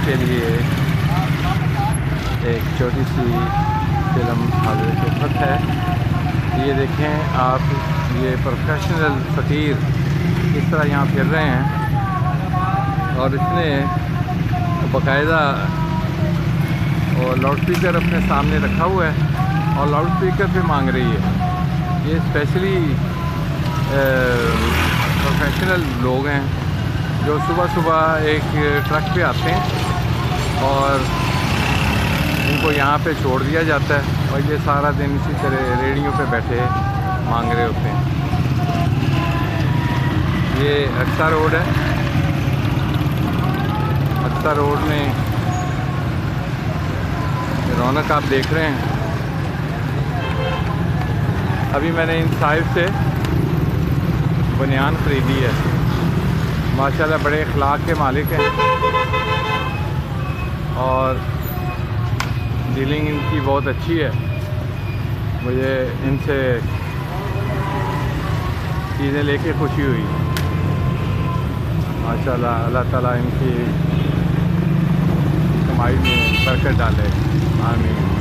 आपके लिए एक छोटी सी फिल्म हाज़िर खिदमत है। ये देखें आप, ये प्रोफेशनल फ़कीर किस तरह यहाँ फिर रहे हैं और इसने बाकायदा और लाउड स्पीकर अपने सामने रखा हुआ है और लाउड स्पीकर पे मांग रही है। ये स्पेशली प्रोफेशनल लोग हैं जो सुबह सुबह एक ट्रक पे आते हैं और इनको यहाँ पे छोड़ दिया जाता है और ये सारा दिन इसी तरह रेडियो पे बैठे मांग रहे होते हैं। ये अक्सा रोड है। अक्सा रोड में रौनक आप देख रहे हैं। अभी मैंने इन साहिब से बनियान ख़रीदी है। माशाल्लाह बड़े अखलाक के मालिक हैं और डीलिंग इनकी बहुत अच्छी है। मुझे इनसे चीज़ें लेके खुशी हुई। माशाल्लाह, अल्लाह ताला इनकी कमाई में बरकत डाले। आमीन।